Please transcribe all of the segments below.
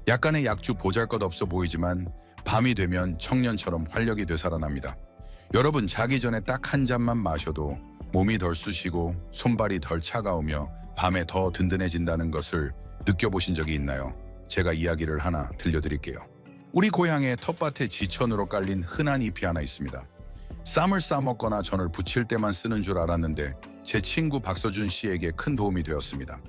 약간의 약주 보잘것없어 보이지만 밤이 되면 청년처럼 활력이 되살아납니다. 여러분, 자기 전에 딱 한 잔만 마셔도 몸이 덜 쑤시고 손발이 덜 차가우며 밤에 더 든든해진다는 것을 느껴보신 적이 있나요? 제가 이야기를 하나 들려드릴게요. 우리 고향에 텃밭에 지천으로 깔린 흔한 잎이 하나 있습니다. 쌈을 싸먹거나 전을 부칠 때만 쓰는 줄 알았는데 제 친구 박서준 씨에게 큰 도움이 되었습니다.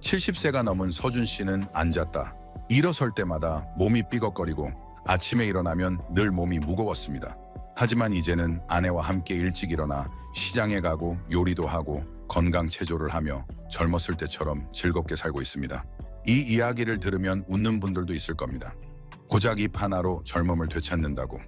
70세가 넘은 서준 씨는 앉았다 일어설 때마다 몸이 삐걱거리고 아침에 일어나면 늘 몸이 무거웠습니다. 하지만 이제는 아내와 함께 일찍 일어나 시장에 가고 요리도 하고 건강 체조를 하며 젊었을 때처럼 즐겁게 살고 있습니다. 이 이야기를 들으면 웃는 분들도 있을 겁니다. 고작 잎 하나로 젊음을 되찾는다고.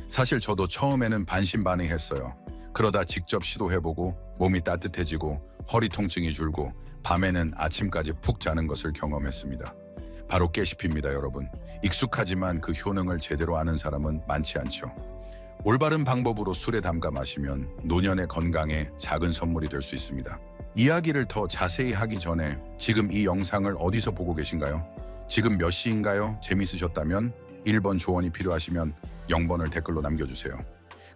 사실 저도 처음에는 반신반의했어요. 그러다 직접 시도해보고 몸이 따뜻해지고 허리 통증이 줄고 밤에는 아침까지 푹 자는 것을 경험했습니다. 바로 깨씹입니다, 여러분. 익숙하지만 그 효능을 제대로 아는 사람은 많지 않죠. 올바른 방법으로 술에 담가 마시면 노년의 건강에 작은 선물이 될 수 있습니다. 이야기를 더 자세히 하기 전에 지금 이 영상을 어디서 보고 계신가요? 지금 몇 시인가요? 재밌으셨다면 1번 조언이 필요하시면 0번을 댓글로 남겨주세요.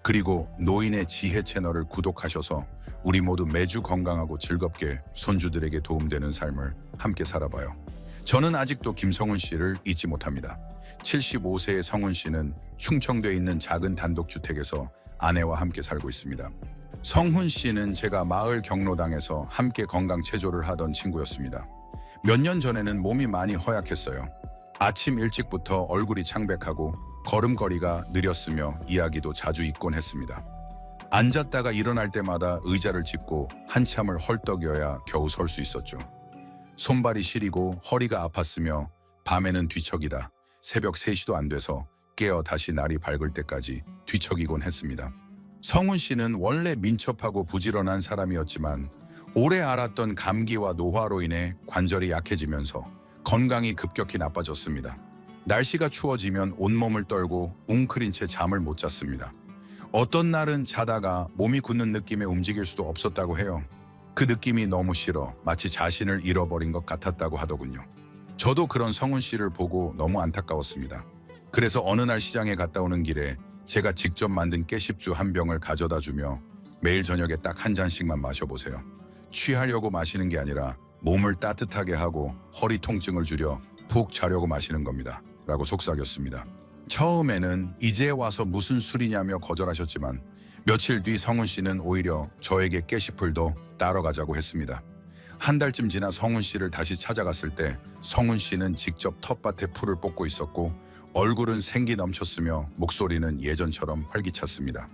그리고 노인의 지혜 채널을 구독하셔서 우리 모두 매주 건강하고 즐겁게 손주들에게 도움되는 삶을 함께 살아봐요. 저는 아직도 김성훈 씨를 잊지 못합니다. 75세의 성훈 씨는 충청도에 있는 작은 단독주택에서 아내와 함께 살고 있습니다. 성훈 씨는 제가 마을 경로당에서 함께 건강 체조를 하던 친구였습니다. 몇 년 전에는 몸이 많이 허약했어요. 아침 일찍부터 얼굴이 창백하고 걸음걸이가 느렸으며 이야기도 자주 잊곤 했습니다. 앉았다가 일어날 때마다 의자를 짚고 한참을 헐떡여야 겨우 설 수 있었죠. 손발이 시리고 허리가 아팠으며 밤에는 뒤척이다 새벽 3시도 안 돼서 깨어 다시 날이 밝을 때까지 뒤척이곤 했습니다. 성훈 씨는 원래 민첩하고 부지런한 사람이었지만 오래 앓았던 감기와 노화로 인해 관절이 약해지면서 건강이 급격히 나빠졌습니다. 날씨가 추워지면 온몸을 떨고 웅크린 채 잠을 못 잤습니다. 어떤 날은 자다가 몸이 굳는 느낌에 움직일 수도 없었다고 해요. 그 느낌이 너무 싫어 마치 자신을 잃어버린 것 같았다고 하더군요. 저도 그런 성훈 씨를 보고 너무 안타까웠습니다. 그래서 어느 날 시장에 갔다 오는 길에 제가 직접 만든 깨씹주 한 병을 가져다 주며 매일 저녁에 딱 한 잔씩만 마셔보세요. 취하려고 마시는 게 아니라 몸을 따뜻하게 하고 허리 통증을 줄여 푹 자려고 마시는 겁니다. 라고 속삭였습니다. 처음에는 이제 와서 무슨 술이냐며 거절하셨지만 며칠 뒤 성훈 씨는 오히려 저에게 깨씹을 더 따러 가자고 했습니다. 한 달쯤 지나 성훈 씨를 다시 찾아갔을 때 성훈 씨는 직접 텃밭에 풀을 뽑고 있었고 얼굴은 생기 넘쳤으며 목소리는 예전처럼 활기찼습니다.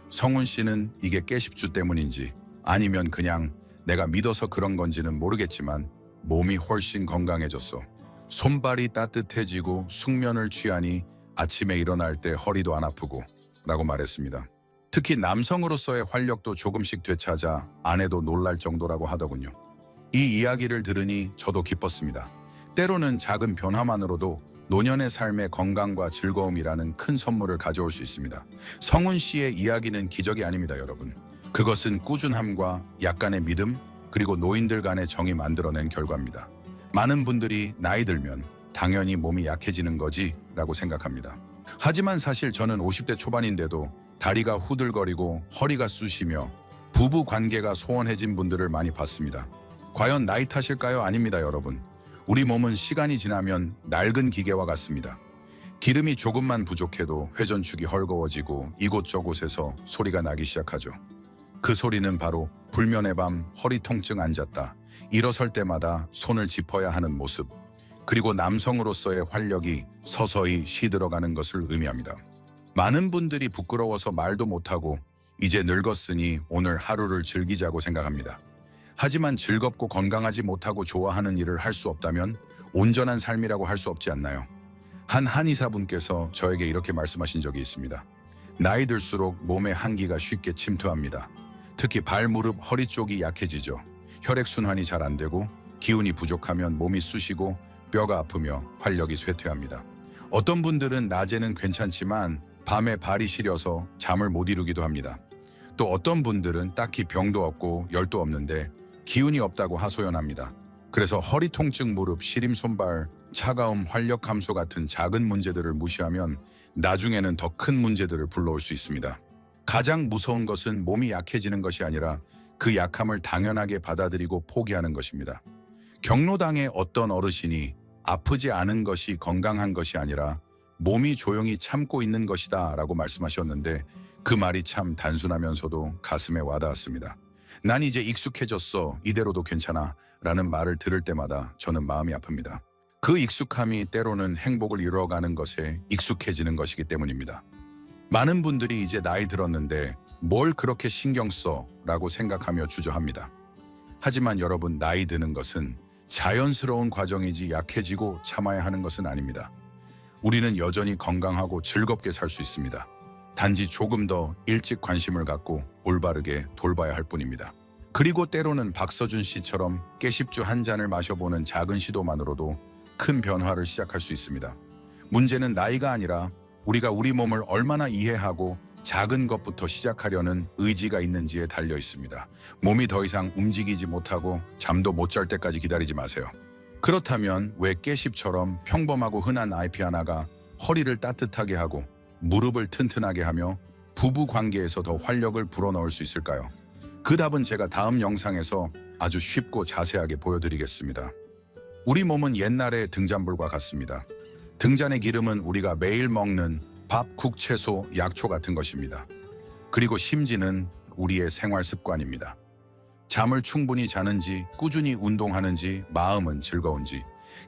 성훈 씨는 이게 깨씹주 때문인지 아니면 그냥 내가 믿어서 그런 건지는 모르겠지만 몸이 훨씬 건강해졌어. 손발이 따뜻해지고 숙면을 취하니 아침에 일어날 때 허리도 안 아프고 라고 말했습니다. 특히 남성으로서의 활력도 조금씩 되찾아 아내도 놀랄 정도라고 하더군요. 이 이야기를 들으니 저도 기뻤습니다. 때로는 작은 변화만으로도 노년의 삶의 건강과 즐거움이라는 큰 선물을 가져올 수 있습니다. 성훈 씨의 이야기는 기적이 아닙니다, 여러분. 그것은 꾸준함과 약간의 믿음, 그리고 노인들 간의 정이 만들어낸 결과입니다. 많은 분들이 나이 들면 당연히 몸이 약해지는 거지 라고 생각합니다. 하지만 사실 저는 50대 초반인데도 다리가 후들거리고 허리가 쑤시며 부부 관계가 소원해진 분들을 많이 봤습니다. 과연 나이 탓일까요? 아닙니다, 여러분. 우리 몸은 시간이 지나면 낡은 기계와 같습니다. 기름이 조금만 부족해도 회전축이 헐거워지고 이곳저곳에서 소리가 나기 시작하죠. 그 소리는 바로 불면의 밤 허리 통증 앉았다 일어설 때마다 손을 짚어야 하는 모습, 그리고 남성으로서의 활력이 서서히 시들어가는 것을 의미합니다. 많은 분들이 부끄러워서 말도 못하고 이제 늙었으니 오늘 하루를 즐기자고 생각합니다. 하지만 즐겁고 건강하지 못하고 좋아하는 일을 할 수 없다면 온전한 삶이라고 할 수 없지 않나요? 한 한의사분께서 저에게 이렇게 말씀하신 적이 있습니다. 나이 들수록 몸의 한기가 쉽게 침투합니다. 특히 발, 무릎, 허리 쪽이 약해지죠. 혈액순환이 잘 안 되고 기운이 부족하면 몸이 쑤시고 뼈가 아프며 활력이 쇠퇴합니다. 어떤 분들은 낮에는 괜찮지만 밤에 발이 시려서 잠을 못 이루기도 합니다. 또 어떤 분들은 딱히 병도 없고 열도 없는데 기운이 없다고 하소연합니다. 그래서 허리 통증, 무릎, 시림, 손발, 차가움, 활력 감소 같은 작은 문제들을 무시하면 나중에는 더 큰 문제들을 불러올 수 있습니다. 가장 무서운 것은 몸이 약해지는 것이 아니라 그 약함을 당연하게 받아들이고 포기하는 것입니다. 경로당의 어떤 어르신이 아프지 않은 것이 건강한 것이 아니라 몸이 조용히 참고 있는 것이다 라고 말씀하셨는데 그 말이 참 단순하면서도 가슴에 와닿았습니다. 난 이제 익숙해졌어, 이대로도 괜찮아 라는 말을 들을 때마다 저는 마음이 아픕니다. 그 익숙함이 때로는 행복을 이루어가는 것에 익숙해지는 것이기 때문입니다. 많은 분들이 이제 나이 들었는데 뭘 그렇게 신경 써? 라고 생각하며 주저합니다. 하지만 여러분, 나이 드는 것은 자연스러운 과정이지 약해지고 참아야 하는 것은 아닙니다. 우리는 여전히 건강하고 즐겁게 살 수 있습니다. 단지 조금 더 일찍 관심을 갖고 올바르게 돌봐야 할 뿐입니다. 그리고 때로는 박서준 씨처럼 깨십주 한 잔을 마셔보는 작은 시도만으로도 큰 변화를 시작할 수 있습니다. 문제는 나이가 아니라 우리가 우리 몸을 얼마나 이해하고 작은 것부터 시작하려는 의지가 있는지에 달려 있습니다. 몸이 더 이상 움직이지 못하고 잠도 못 잘 때까지 기다리지 마세요. 그렇다면 왜 깨십처럼 평범하고 흔한 IP 하나가 허리를 따뜻하게 하고 무릎을 튼튼하게 하며 부부 관계에서 더 활력을 불어넣을 수 있을까요? 그 답은 제가 다음 영상에서 아주 쉽고 자세하게 보여드리겠습니다. 우리 몸은 옛날의 등잔불과 같습니다. 등잔의 기름은 우리가 매일 먹는 밥, 국, 채소, 약초 같은 것입니다. 그리고 심지는 우리의 생활 습관입니다. 잠을 충분히 자는지, 꾸준히 운동하는지, 마음은 즐거운지,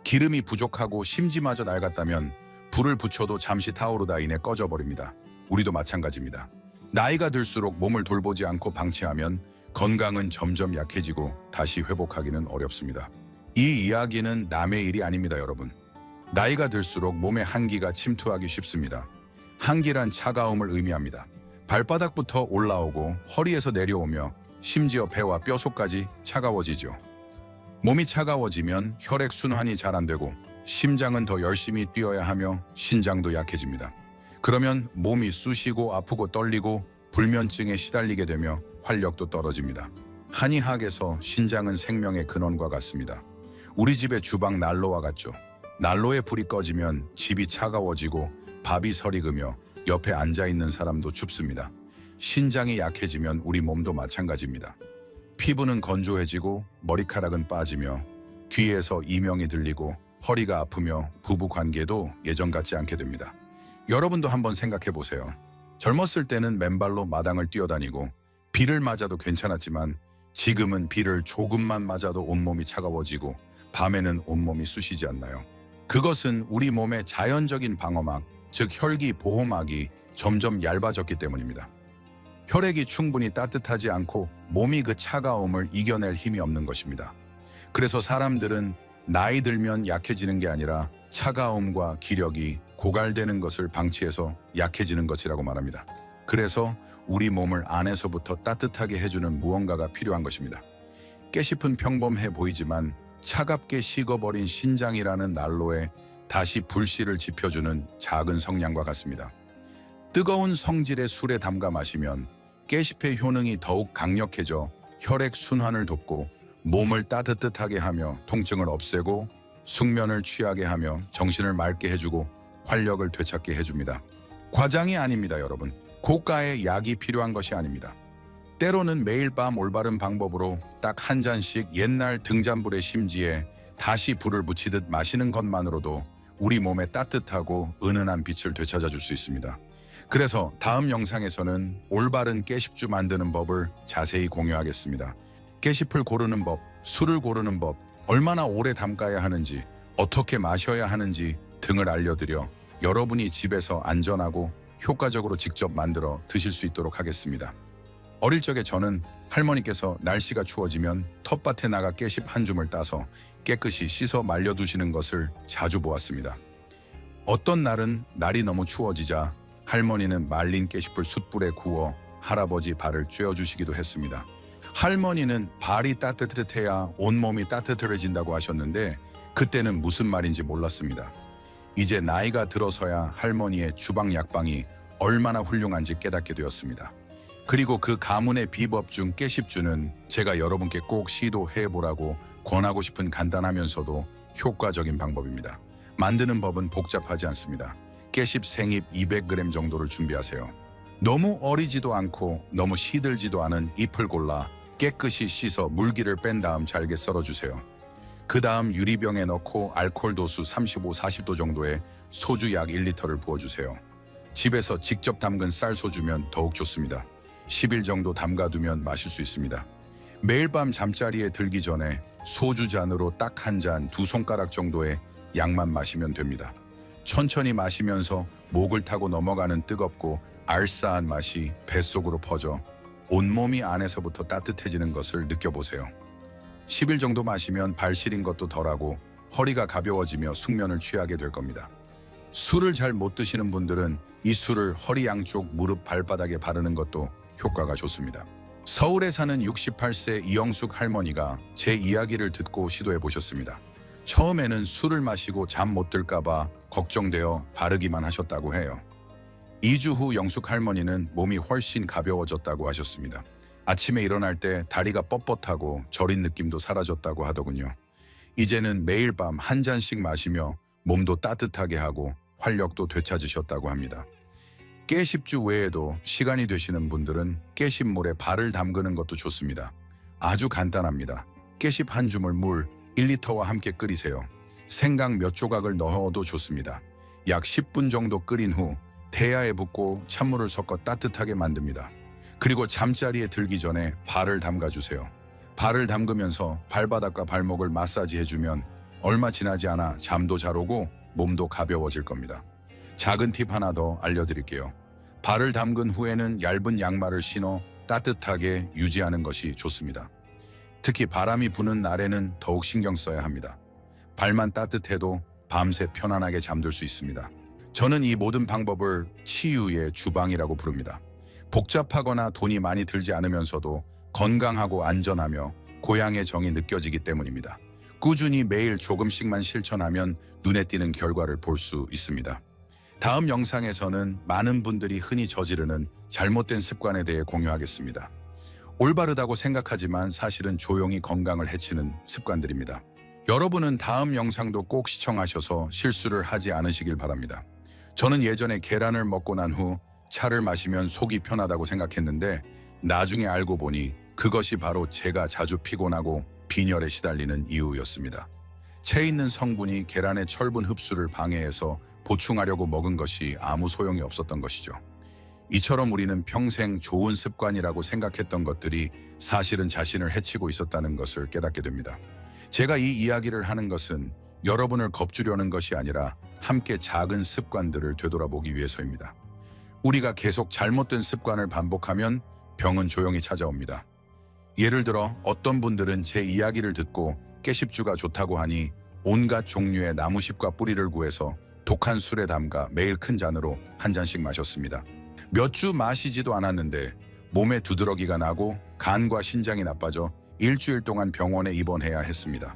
기름이 부족하고 심지마저 낡았다면 불을 붙여도 잠시 타오르다 인해 꺼져버립니다. 우리도 마찬가지입니다. 나이가 들수록 몸을 돌보지 않고 방치하면 건강은 점점 약해지고 다시 회복하기는 어렵습니다. 이 이야기는 남의 일이 아닙니다, 여러분. 나이가 들수록 몸의 한기가 침투하기 쉽습니다. 한기란 차가움을 의미합니다. 발바닥부터 올라오고 허리에서 내려오며 심지어 배와 뼈속까지 차가워지죠. 몸이 차가워지면 혈액순환이 잘 안 되고 심장은 더 열심히 뛰어야 하며 신장도 약해집니다. 그러면 몸이 쑤시고 아프고 떨리고 불면증에 시달리게 되며 활력도 떨어집니다. 한의학에서 신장은 생명의 근원과 같습니다. 우리 집의 주방 난로와 같죠. 난로에 불이 꺼지면 집이 차가워지고 밥이 설익으며 옆에 앉아있는 사람도 춥습니다. 신장이 약해지면 우리 몸도 마찬가지입니다. 피부는 건조해지고 머리카락은 빠지며 귀에서 이명이 들리고 허리가 아프며 부부 관계도 예전 같지 않게 됩니다. 여러분도 한번 생각해 보세요. 젊었을 때는 맨발로 마당을 뛰어다니고 비를 맞아도 괜찮았지만 지금은 비를 조금만 맞아도 온몸이 차가워지고 밤에는 온몸이 쑤시지 않나요? 그것은 우리 몸의 자연적인 방어막, 즉 혈기 보호막이 점점 얇아졌기 때문입니다. 혈액이 충분히 따뜻하지 않고 몸이 그 차가움을 이겨낼 힘이 없는 것입니다. 그래서 사람들은 나이 들면 약해지는 게 아니라 차가움과 기력이 고갈되는 것을 방치해서 약해지는 것이라고 말합니다. 그래서 우리 몸을 안에서부터 따뜻하게 해주는 무언가가 필요한 것입니다. 깨씹은 평범해 보이지만 차갑게 식어버린 신장이라는 난로에 다시 불씨를 지펴주는 작은 성냥과 같습니다. 뜨거운 성질의 술에 담가 마시면 깨씹의 효능이 더욱 강력해져 혈액 순환을 돕고 몸을 따뜻하게 하며 통증을 없애고 숙면을 취하게 하며 정신을 맑게 해주고 활력을 되찾게 해줍니다. 과장이 아닙니다, 여러분. 고가의 약이 필요한 것이 아닙니다. 때로는 매일 밤 올바른 방법으로 딱 한 잔씩 옛날 등잔불의 심지에 다시 불을 붙이듯 마시는 것만으로도 우리 몸에 따뜻하고 은은한 빛을 되찾아줄 수 있습니다. 그래서 다음 영상에서는 올바른 깨십주 만드는 법을 자세히 공유하겠습니다. 깨십을 고르는 법, 술을 고르는 법, 얼마나 오래 담가야 하는지, 어떻게 마셔야 하는지 등을 알려드려 여러분이 집에서 안전하고 효과적으로 직접 만들어 드실 수 있도록 하겠습니다. 어릴 적에 저는 할머니께서 날씨가 추워지면 텃밭에 나가 깨십 한 줌을 따서 깨끗이 씻어 말려두시는 것을 자주 보았습니다. 어떤 날은 날이 너무 추워지자 할머니는 말린 깨십을 숯불에 구워 할아버지 발을 쬐어주시기도 했습니다. 할머니는 발이 따뜻해야 온몸이 따뜻해진다고 하셨는데 그때는 무슨 말인지 몰랐습니다. 이제 나이가 들어서야 할머니의 주방 약방이 얼마나 훌륭한지 깨닫게 되었습니다. 그리고 그 가문의 비법 중 깨십주는 제가 여러분께 꼭 시도해보라고 권하고 싶은 간단하면서도 효과적인 방법입니다. 만드는 법은 복잡하지 않습니다. 깨씹 생잎 200g 정도를 준비하세요. 너무 어리지도 않고 너무 시들지도 않은 잎을 골라 깨끗이 씻어 물기를 뺀 다음 잘게 썰어주세요. 그 다음 유리병에 넣고 알코올 도수 35, 40도 정도의 소주 약 1리터를 부어주세요. 집에서 직접 담근 쌀소주면 더욱 좋습니다. 10일 정도 담가두면 마실 수 있습니다. 매일 밤 잠자리에 들기 전에 소주 잔으로 딱 한 잔, 2손가락 정도의 약만 마시면 됩니다. 천천히 마시면서 목을 타고 넘어가는 뜨겁고 알싸한 맛이 뱃속으로 퍼져 온몸이 안에서부터 따뜻해지는 것을 느껴보세요. 10일 정도 마시면 발 시린 것도 덜하고 허리가 가벼워지며 숙면을 취하게 될 겁니다. 술을 잘 못 드시는 분들은 이 술을 허리 양쪽 무릎 발바닥에 바르는 것도 효과가 좋습니다. 서울에 사는 68세 이영숙 할머니가 제 이야기를 듣고 시도해 보셨습니다. 처음에는 술을 마시고 잠 못 들까 봐 걱정되어 바르기만 하셨다고 해요. 2주 후 영숙 할머니는 몸이 훨씬 가벼워졌다고 하셨습니다. 아침에 일어날 때 다리가 뻣뻣하고 저린 느낌도 사라졌다고 하더군요. 이제는 매일 밤 한 잔씩 마시며 몸도 따뜻하게 하고 활력도 되찾으셨다고 합니다. 깨십주 외에도 시간이 되시는 분들은 깨십물에 발을 담그는 것도 좋습니다. 아주 간단합니다. 깨십 한 주물 물 1리터와 함께 끓이세요. 생강 몇 조각을 넣어도 좋습니다. 약 10분 정도 끓인 후 대야에 붓고 찬물을 섞어 따뜻하게 만듭니다. 그리고 잠자리에 들기 전에 발을 담가주세요. 발을 담그면서 발바닥과 발목을 마사지해주면 얼마 지나지 않아 잠도 잘 오고 몸도 가벼워질 겁니다. 작은 팁 하나 더 알려드릴게요. 발을 담근 후에는 얇은 양말을 신어 따뜻하게 유지하는 것이 좋습니다. 특히 바람이 부는 날에는 더욱 신경 써야 합니다. 발만 따뜻해도 밤새 편안하게 잠들 수 있습니다. 저는 이 모든 방법을 치유의 주방이라고 부릅니다. 복잡하거나 돈이 많이 들지 않으면서도 건강하고 안전하며 고향의 정이 느껴지기 때문입니다. 꾸준히 매일 조금씩만 실천하면 눈에 띄는 결과를 볼 수 있습니다. 다음 영상에서는 많은 분들이 흔히 저지르는 잘못된 습관에 대해 공유하겠습니다. 올바르다고 생각하지만 사실은 조용히 건강을 해치는 습관들입니다. 여러분은 다음 영상도 꼭 시청하셔서 실수를 하지 않으시길 바랍니다. 저는 예전에 계란을 먹고 난 후 차를 마시면 속이 편하다고 생각했는데 나중에 알고 보니 그것이 바로 제가 자주 피곤하고 빈혈에 시달리는 이유였습니다. 체에 있는 성분이 계란의 철분 흡수를 방해해서 보충하려고 먹은 것이 아무 소용이 없었던 것이죠. 이처럼 우리는 평생 좋은 습관이라고 생각했던 것들이 사실은 자신을 해치고 있었다는 것을 깨닫게 됩니다. 제가 이 이야기를 하는 것은 여러분을 겁주려는 것이 아니라 함께 작은 습관들을 되돌아보기 위해서입니다. 우리가 계속 잘못된 습관을 반복하면 병은 조용히 찾아옵니다. 예를 들어 어떤 분들은 제 이야기를 듣고 깨십주가 좋다고 하니 온갖 종류의 나무잎과 뿌리를 구해서 독한 술에 담가 매일 큰 잔으로 한 잔씩 마셨습니다. 몇 주 마시지도 않았는데 몸에 두드러기가 나고 간과 신장이 나빠져 일주일 동안 병원에 입원해야 했습니다.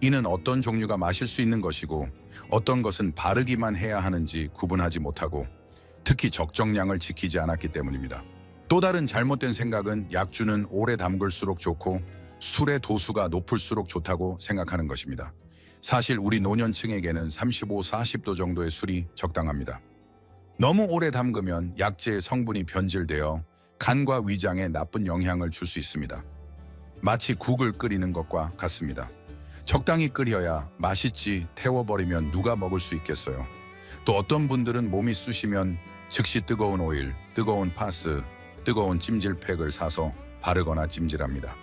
이는 어떤 종류가 마실 수 있는 것이고 어떤 것은 바르기만 해야 하는지 구분하지 못하고 특히 적정량을 지키지 않았기 때문입니다. 또 다른 잘못된 생각은 약주는 오래 담글수록 좋고 술의 도수가 높을수록 좋다고 생각하는 것입니다. 사실 우리 노년층에게는 35, 40도 정도의 술이 적당합니다. 너무 오래 담그면 약재의 성분이 변질되어 간과 위장에 나쁜 영향을 줄 수 있습니다. 마치 국을 끓이는 것과 같습니다. 적당히 끓여야 맛있지 태워버리면 누가 먹을 수 있겠어요. 또 어떤 분들은 몸이 쑤시면 즉시 뜨거운 오일, 뜨거운 파스, 뜨거운 찜질팩을 사서 바르거나 찜질합니다.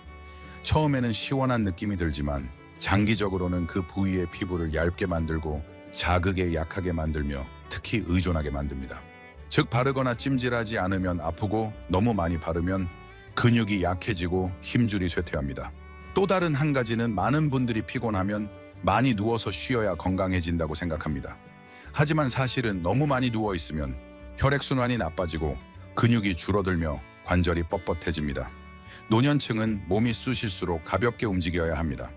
처음에는 시원한 느낌이 들지만 장기적으로는 그 부위의 피부를 얇게 만들고 자극에 약하게 만들며 특히 의존하게 만듭니다. 즉 바르거나 찜질하지 않으면 아프고 너무 많이 바르면 근육이 약해지고 힘줄이 쇠퇴합니다. 또 다른 한 가지는 많은 분들이 피곤하면 많이 누워서 쉬어야 건강해진다고 생각합니다. 하지만 사실은 너무 많이 누워 있으면 혈액순환이 나빠지고 근육이 줄어들며 관절이 뻣뻣해집니다. 노년층은 몸이 쑤실수록 가볍게 움직여야 합니다.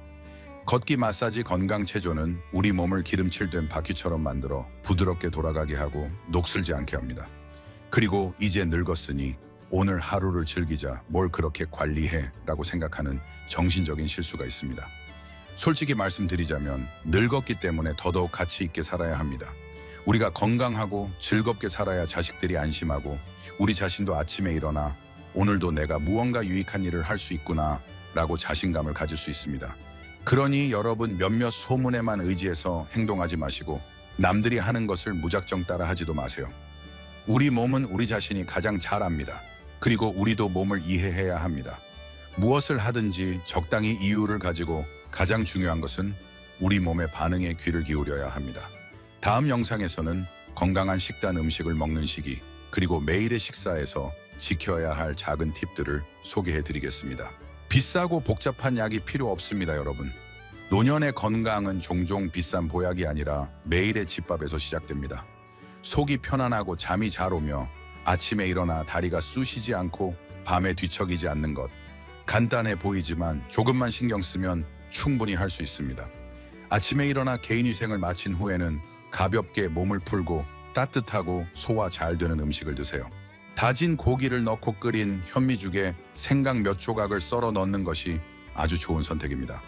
걷기 마사지 건강체조는 우리 몸을 기름칠 된 바퀴처럼 만들어 부드럽게 돌아가게 하고 녹슬지 않게 합니다. 그리고 이제 늙었으니 오늘 하루를 즐기자 뭘 그렇게 관리해 라고 생각하는 정신적인 실수가 있습니다. 솔직히 말씀드리자면 늙었기 때문에 더더욱 가치 있게 살아야 합니다. 우리가 건강하고 즐겁게 살아야 자식들이 안심하고 우리 자신도 아침에 일어나 오늘도 내가 무언가 유익한 일을 할 수 있구나 라고 자신감을 가질 수 있습니다. 그러니 여러분 몇몇 소문에만 의지해서 행동하지 마시고 남들이 하는 것을 무작정 따라 하지도 마세요. 우리 몸은 우리 자신이 가장 잘 압니다. 그리고 우리도 몸을 이해해야 합니다. 무엇을 하든지 적당히 이유를 가지고 가장 중요한 것은 우리 몸의 반응에 귀를 기울여야 합니다. 다음 영상에서는 건강한 식단 음식을 먹는 시기 그리고 매일의 식사에서 지켜야 할 작은 팁들을 소개해 드리겠습니다. 비싸고 복잡한 약이 필요 없습니다, 여러분. 노년의 건강은 종종 비싼 보약이 아니라 매일의 집밥에서 시작됩니다. 속이 편안하고 잠이 잘 오며 아침에 일어나 다리가 쑤시지 않고 밤에 뒤척이지 않는 것. 간단해 보이지만 조금만 신경 쓰면 충분히 할 수 있습니다. 아침에 일어나 개인위생을 마친 후에는 가볍게 몸을 풀고 따뜻하고 소화 잘 되는 음식을 드세요. 다진 고기를 넣고 끓인 현미죽에 생강 몇 조각을 썰어 넣는 것이 아주 좋은 선택입니다.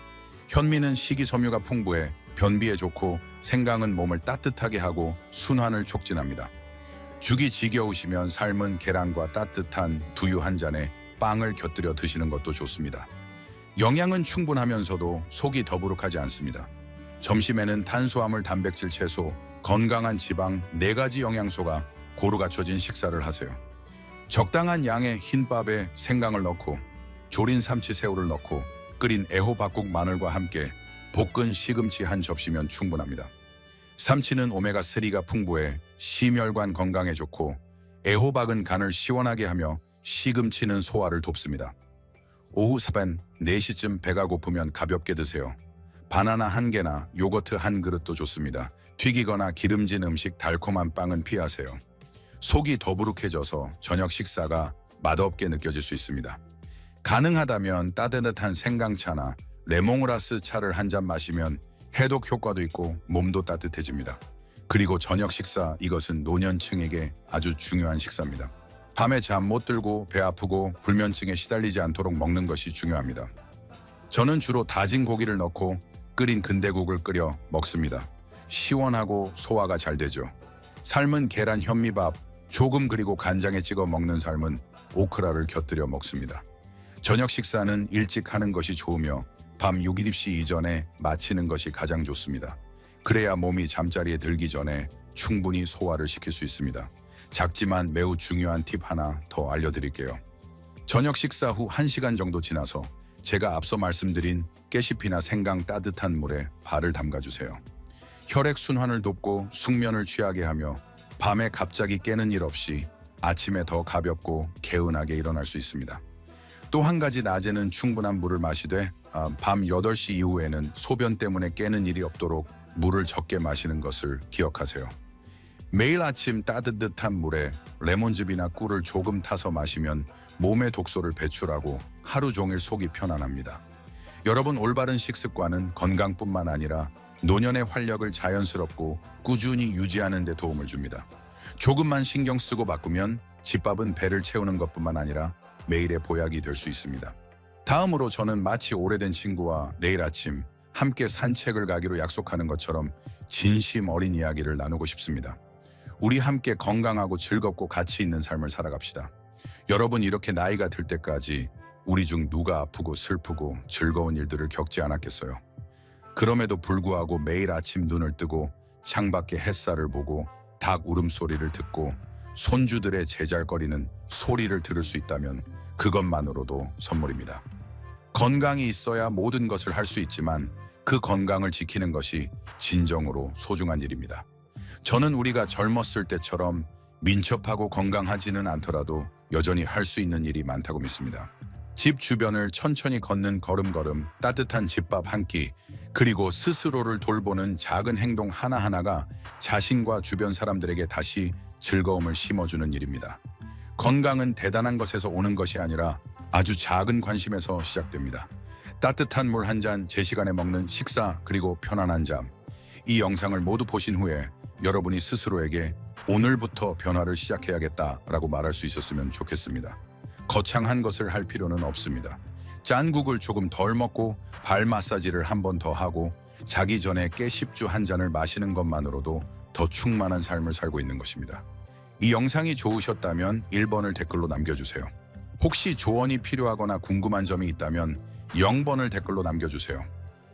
현미는 식이섬유가 풍부해 변비에 좋고 생강은 몸을 따뜻하게 하고 순환을 촉진합니다. 죽이 지겨우시면 삶은 계란과 따뜻한 두유 한 잔에 빵을 곁들여 드시는 것도 좋습니다. 영양은 충분하면서도 속이 더부룩하지 않습니다. 점심에는 탄수화물, 단백질, 채소, 건강한 지방 4가지 영양소가 고루 갖춰진 식사를 하세요. 적당한 양의 흰밥에 생강을 넣고 조린 삼치 새우를 넣고 끓인 애호박국 마늘과 함께 볶은 시금치 한 접시면 충분합니다. 삼치는 오메가3가 풍부해 심혈관 건강에 좋고 애호박은 간을 시원하게 하며 시금치는 소화를 돕습니다. 오후 4시쯤 배가 고프면 가볍게 드세요. 바나나 한 개나 요거트 한 그릇도 좋습니다. 튀기거나 기름진 음식, 달콤한 빵은 피하세요. 속이 더부룩해져서 저녁 식사가 맛없게 느껴질 수 있습니다. 가능하다면 따뜻한 생강차나 레몬그라스 차를 한 잔 마시면 해독 효과도 있고 몸도 따뜻해집니다. 그리고 저녁 식사, 이것은 노년층에게 아주 중요한 식사입니다. 밤에 잠 못 들고 배 아프고 불면증에 시달리지 않도록 먹는 것이 중요합니다. 저는 주로 다진 고기를 넣고 끓인 근대국을 끓여 먹습니다. 시원하고 소화가 잘 되죠. 삶은 계란, 현미밥, 조금 그리고 간장에 찍어 먹는 삶은 오크라를 곁들여 먹습니다. 저녁 식사는 일찍 하는 것이 좋으며 밤 6:30 이전에 마치는 것이 가장 좋습니다. 그래야 몸이 잠자리에 들기 전에 충분히 소화를 시킬 수 있습니다. 작지만 매우 중요한 팁 하나 더 알려드릴게요. 저녁 식사 후 1시간 정도 지나서 제가 앞서 말씀드린 깨시피나 생강 따뜻한 물에 발을 담가주세요. 혈액순환을 돕고 숙면을 취하게 하며 밤에 갑자기 깨는 일 없이 아침에 더 가볍고 개운하게 일어날 수 있습니다. 또 한 가지, 낮에는 충분한 물을 마시되 밤 8시 이후에는 소변 때문에 깨는 일이 없도록 물을 적게 마시는 것을 기억하세요. 매일 아침 따뜻한 물에 레몬즙이나 꿀을 조금 타서 마시면 몸의 독소를 배출하고 하루 종일 속이 편안합니다. 여러분, 올바른 식습관은 건강뿐만 아니라 노년의 활력을 자연스럽고 꾸준히 유지하는 데 도움을 줍니다. 조금만 신경 쓰고 바꾸면 집밥은 배를 채우는 것뿐만 아니라 매일의 보약이 될 수 있습니다. 다음으로 저는 마치 오래된 친구와 내일 아침 함께 산책을 가기로 약속하는 것처럼 진심 어린 이야기를 나누고 싶습니다. 우리 함께 건강하고 즐겁고 가치 있는 삶을 살아갑시다. 여러분, 이렇게 나이가 들 때까지 우리 중 누가 아프고 슬프고 즐거운 일들을 겪지 않았겠어요? 그럼에도 불구하고 매일 아침 눈을 뜨고 창밖에 햇살을 보고 닭 울음소리를 듣고 손주들의 제잘거리는 소리를 들을 수 있다면 그것만으로도 선물입니다. 건강이 있어야 모든 것을 할 수 있지만 그 건강을 지키는 것이 진정으로 소중한 일입니다. 저는 우리가 젊었을 때처럼 민첩하고 건강하지는 않더라도 여전히 할 수 있는 일이 많다고 믿습니다. 집 주변을 천천히 걷는 걸음걸음, 따뜻한 집밥 한 끼, 그리고 스스로를 돌보는 작은 행동 하나하나가 자신과 주변 사람들에게 다시 즐거움을 심어주는 일입니다. 건강은 대단한 것에서 오는 것이 아니라 아주 작은 관심에서 시작됩니다. 따뜻한 물 한 잔, 제 시간에 먹는 식사, 그리고 편안한 잠. 이 영상을 모두 보신 후에 여러분이 스스로에게 오늘부터 변화를 시작해야겠다라고 말할 수 있었으면 좋겠습니다. 거창한 것을 할 필요는 없습니다. 짠 국을 조금 덜 먹고 발 마사지를 한 번 더 하고 자기 전에 깨십주 한 잔을 마시는 것만으로도 더 충만한 삶을 살고 있는 것입니다. 이 영상이 좋으셨다면 1번을 댓글로 남겨주세요. 혹시 조언이 필요하거나 궁금한 점이 있다면 0번을 댓글로 남겨주세요.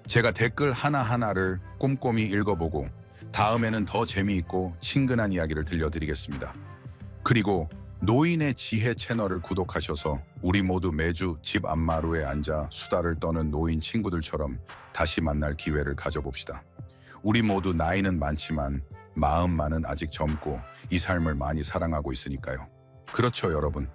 제가 댓글 하나하나를 꼼꼼히 읽어보고 다음에는 더 재미있고 친근한 이야기를 들려드리겠습니다. 그리고 노인의 지혜 채널을 구독하셔서 우리 모두 매주 집 앞마루에 앉아 수다를 떠는 노인 친구들처럼 다시 만날 기회를 가져봅시다. 우리 모두 나이는 많지만 마음만은 아직 젊고 이 삶을 많이 사랑하고 있으니까요. 그렇죠, 여러분.